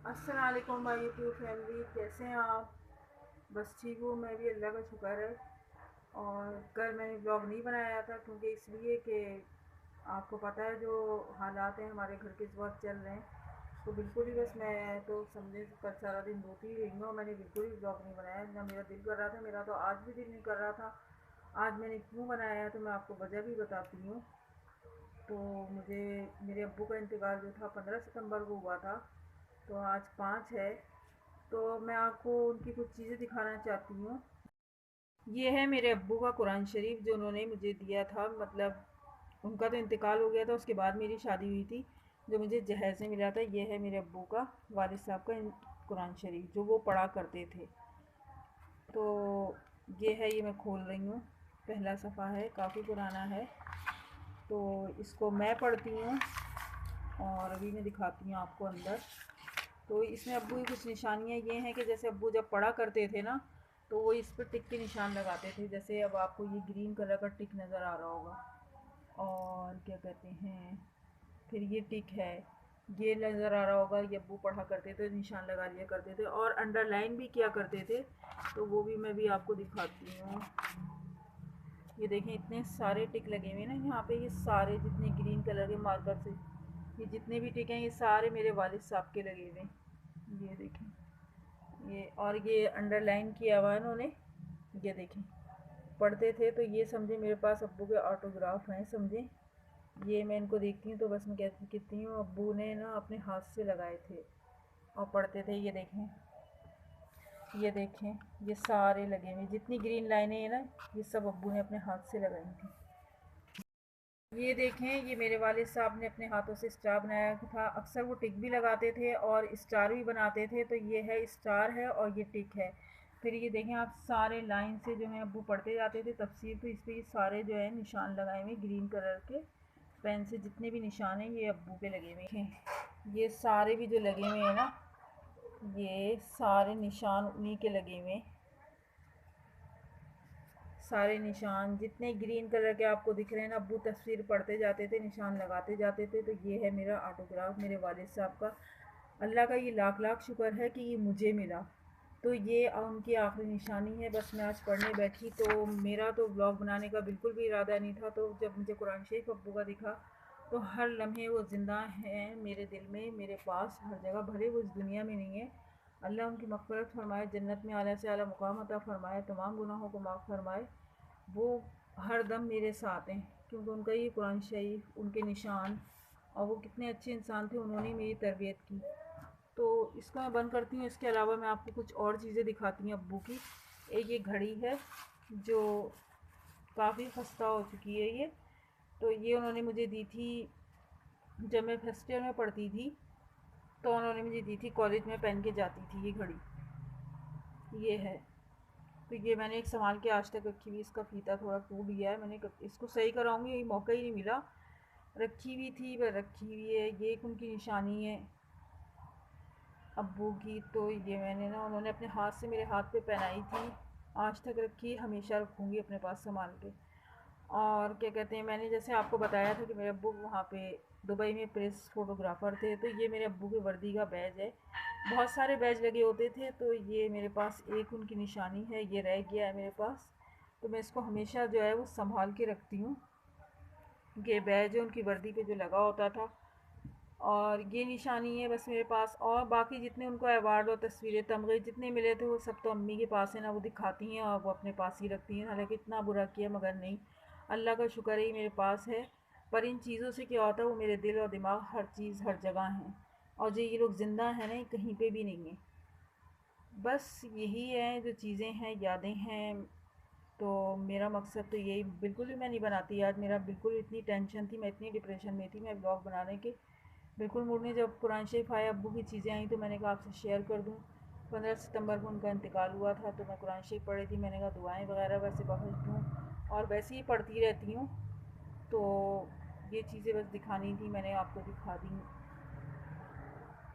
अस्सलाम वालेकुम my YouTube family, कैसे हैं आप? बस ठीक हूँ, मैं भी, अल्लाह का शुक्र है। और कल मैंने ब्लॉग नहीं बनाया था क्योंकि इसलिए कि आपको पता है जो हालात हैं हमारे घर के इस वक्त चल रहे हैं, तो बिल्कुल ही बस मैं तो समझे कल सारा दिन रोती ही रही हूँ और मैंने बिल्कुल भी ब्लॉग नहीं बनाया ना। मेरा दिल कर रहा था, मेरा तो आज भी दिल नहीं कर रहा था। आज मैंने क्यों बनाया है तो मैं आपको वजह भी बताती हूँ। तो मुझे मेरे अब्बू का इंतकाल जो था 15 सितंबर को हुआ था, तो आज 5 है। तो मैं आपको उनकी कुछ चीज़ें दिखाना चाहती हूँ। ये है मेरे अब्बू का कुरान शरीफ जो उन्होंने मुझे दिया था, मतलब उनका तो इंतकाल हो गया था, उसके बाद मेरी शादी हुई थी। जो मुझे जहेज़ में मिला था, ये है मेरे अब्बू का, वालिद साहब का कुरान शरीफ जो वो पढ़ा करते थे। तो ये है, ये मैं खोल रही हूँ। पहला सफ़ा है, काफ़ी पुराना है। तो इसको मैं पढ़ती हूँ और अभी मैं दिखाती हूँ आपको अंदर। तो इसमें अब्बू की कुछ निशानियाँ ये हैं कि जैसे अब्बू जब पढ़ा करते थे ना, तो वो इस पर टिक के निशान लगाते थे। जैसे अब आपको ये ग्रीन कलर का टिक नज़र आ रहा होगा। और क्या कहते हैं, फिर ये टिक है, ये नज़र आ रहा होगा, ये अब्बू पढ़ा करते थे, निशान लगा लिया करते थे और अंडरलाइन भी किया करते थे। तो वो भी मैं भी आपको दिखाती हूँ। ये देखें, इतने सारे टिक लगे हुए हैं ना यहाँ पे, ये सारे जितने ग्रीन कलर के मार्कर से, ये जितने भी टिक हैं ये सारे मेरे वालिद साहब के लगे हुए हैं। ये देखें, ये और ये अंडरलाइन किया हुआ है उन्होंने। ये देखें, पढ़ते थे तो ये समझे मेरे पास अब्बू के ऑटोग्राफ हैं, समझे। ये मैं इनको देखती हूँ तो बस मैं कहती हूँ अब्बू ने ना अपने हाथ से लगाए थे और पढ़ते थे। ये देखें, ये देखें, ये सारे लगे हुए जितनी ग्रीन लाइनें हैं ना, ये सब अब्बू ने अपने हाथ से लगाई थी। ये देखें, ये मेरे वालिद साहब ने अपने हाथों से स्टार बनाया था। अक्सर वो टिक भी लगाते थे और स्टार भी बनाते थे। तो ये है, स्टार है और ये टिक है। फिर ये देखें आप, सारे लाइन से जो है अब्बू पढ़ते जाते थे तफसीर, तो इस पर ये सारे जो है निशान लगाए हुए ग्रीन कलर के पेन से। जितने भी निशान हैं ये अब्बू के लगे हुए हैं। ये सारे भी जो लगे हुए हैं ना, ये सारे निशान उन्हीं के लगे हुए हैं। सारे निशान जितने ग्रीन कलर के आपको दिख रहे हैं ना, अब्बू तस्वीर पढ़ते जाते थे, निशान लगाते जाते थे। तो ये है मेरा ऑटोग्राफ मेरे वालिद साहब का। अल्लाह का ये लाख लाख शुक्र है कि ये मुझे मिला। तो ये उनकी आखिरी निशानी है। बस मैं आज पढ़ने बैठी तो मेरा तो ब्लॉग बनाने का बिल्कुल भी इरादा नहीं था। तो जब मुझे कुरान शरीफ अब्बू का दिखा, तो हर लम्हे वो ज़िंदा हैं मेरे दिल में, मेरे पास, हर जगह। भले वो इस दुनिया में नहीं है, अल्लाह उनकी मग़फ़िरत फ़रमाए, जन्नत में आला से आला मुक़ाम अता फ़रमाए, तमाम गुनाहों को माफ़ फ़रमाए। वो हर दम मेरे साथ हैं क्योंकि उनका ये कुरान शरीफ, उनके निशान, और वो कितने अच्छे इंसान थे, उन्होंने मेरी तरबियत की। तो इसको मैं बंद करती हूँ। इसके अलावा मैं आपको कुछ और चीज़ें दिखाती हूँ अब्बू की। एक ये घड़ी है जो काफ़ी खस्ता हो चुकी है ये। तो ये उन्होंने मुझे दी थी जब मैं फर्स्ट ईयर में पढ़ती थी, तो उन्होंने मुझे दी थी, कॉलेज में पहन के जाती थी ये घड़ी। ये है, तो ये मैंने एक संभाल के आज तक रखी हुई। इसका फीता थोड़ा टूट गया है, मैंने इसको सही कराऊंगी, ये मौका ही नहीं मिला। रखी हुई थी वह रखी हुई है। ये एक उनकी निशानी है अब्बू की। तो ये मैंने ना, उन्होंने अपने हाथ से मेरे हाथ पे पहनाई थी, आज तक रखी, हमेशा रखूँगी अपने पास संभाल के। और क्या कहते हैं, मैंने जैसे आपको बताया था कि मेरे अब्बू वहाँ पे दुबई में प्रेस फोटोग्राफ़र थे। तो ये मेरे अब्बू के वर्दी का बैज है। बहुत सारे बैज लगे होते थे, तो ये मेरे पास एक उनकी निशानी है, ये रह गया है मेरे पास। तो मैं इसको हमेशा जो है वो संभाल के रखती हूँ। ये बैज है उनकी वर्दी पे जो लगा होता था, और ये निशानी है बस मेरे पास। और बाकी जितने उनको अवार्ड और तस्वीरें, तमगे जितने मिले थे, वो सब तो अम्मी के पास है ना, वो दिखाती हैं और वो अपने पास ही रखती हैं। हालांकि इतना बुरा किया मगर नहीं, अल्लाह का शुक्र है मेरे पास है। पर इन चीज़ों से क्या होता है, वो मेरे दिल और दिमाग, हर चीज़ हर जगह हैं। और जो ये लोग ज़िंदा हैं ना, कहीं पे भी नहीं है। बस यही है जो चीज़ें हैं, यादें हैं। तो मेरा मकसद तो यही, बिल्कुल भी मैं नहीं बनाती आज। मेरा बिल्कुल इतनी टेंशन थी, मैं इतनी डिप्रेशन में थी, मैं ब्लॉग बनाने के बिल्कुल मूड नहीं। जब कुरान शरीफ आया, अब्बू की चीज़ें आई, तो मैंने कहा आपसे शेयर कर दूँ। 15 सितंबर को उनका इंतकाल हुआ था, तो मैं कुरान शरीफ पढ़ी थी। मैंने कहा दुआएं वगैरह वैसे बख्श दूँ, और वैसे ही पढ़ती रहती हूँ। तो ये चीज़ें बस दिखानी थी, मैंने आपको दिखा दी।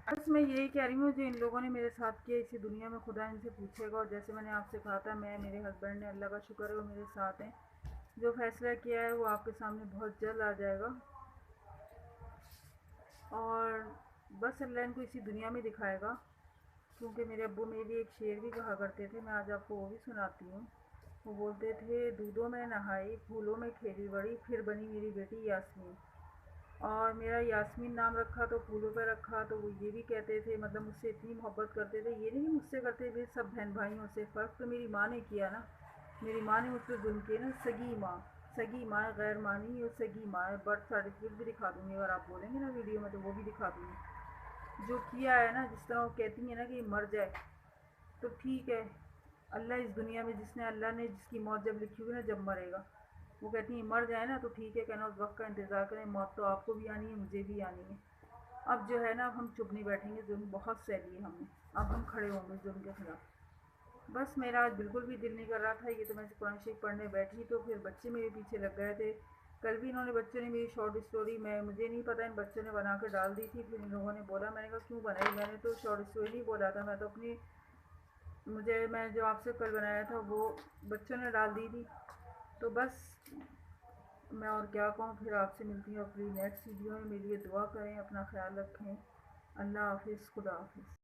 बस मैं यही कह रही हूँ, जो इन लोगों ने मेरे साथ किया, इसी दुनिया में खुदा इनसे पूछेगा। और जैसे मैंने आपसे कहा था, मैं, मेरे हस्बैंड ने, अल्लाह का शुक्र है वो मेरे साथ हैं। जो फैसला किया है वो आपके सामने बहुत जल्द आ जाएगा। और बस अल्लाह इनको इसी दुनिया में दिखाएगा। क्योंकि मेरे अब्बू मेरे लिए एक शेर भी कहा करते थे, मैं आज आपको वो भी सुनाती हूँ। वो बोलते थे, दूधों में नहाई फूलों में खेली बड़ी, फिर बनी मेरी बेटी यास्मीन। और मेरा यास्मीन नाम रखा तो फूलों पे रखा, तो वो ये भी कहते थे, मतलब मुझसे इतनी मोहब्बत करते थे। ये नहीं मुझसे करते थे सब बहन भाइयों से, फ़र्क तो मेरी माँ ने किया ना। मेरी माँ ने मुझ पर जुल्म किया ना। सगी माँ है, गैर माँ नहीं, और सगी माँ है। बर्थ सर्टिफिकेट भी दिखा दूँगी, अगर आप बोलेंगे ना वीडियो में तो वो भी दिखा दूँगी। जो किया है ना, जिस तरह वो कहती हैं ना कि मर जाए तो ठीक है। अल्लाह इस दुनिया में, अल्लाह ने जिसकी मौत जब लिखी हुई ना, जब मरेगा, वो कहती है मर जाए ना तो ठीक है, कहना उस वक्त का इंतज़ार करें, मौत तो आपको भी आनी है, मुझे भी आनी है। अब जो है ना, अब हम चुप नहीं बैठेंगे, जुल्म बहुत सह लिया हमने। अब हम खड़े होंगे जुल्म के खिलाफ। बस मेरा आज बिल्कुल भी दिल नहीं कर रहा था, ये तो मैं कुरान शरीफ पढ़ने बैठी तो फिर बच्चे मेरे पीछे लग गए थे। कल भी इन्होंने, बच्चों ने मेरी शॉर्ट स्टोरी, मैं मुझे नहीं पता, इन बच्चों ने बना कर डाल दी थी। फिर इन लोगों ने बोला, मैंने कहा क्यों बनाई, मैंने तो शॉर्ट स्टोरी नहीं बोला था, मैं तो अपनी, मैं जो आपसे कल बनाया था वो बच्चों ने डाल दी थी। तो बस मैं और क्या कहूँ, फिर आपसे मिलती हूँ अपनी नेक्स्ट वीडियो में। मेरे लिए दुआ करें, अपना ख्याल रखें। अल्लाह हाफिज़, खुदा हाफिज़।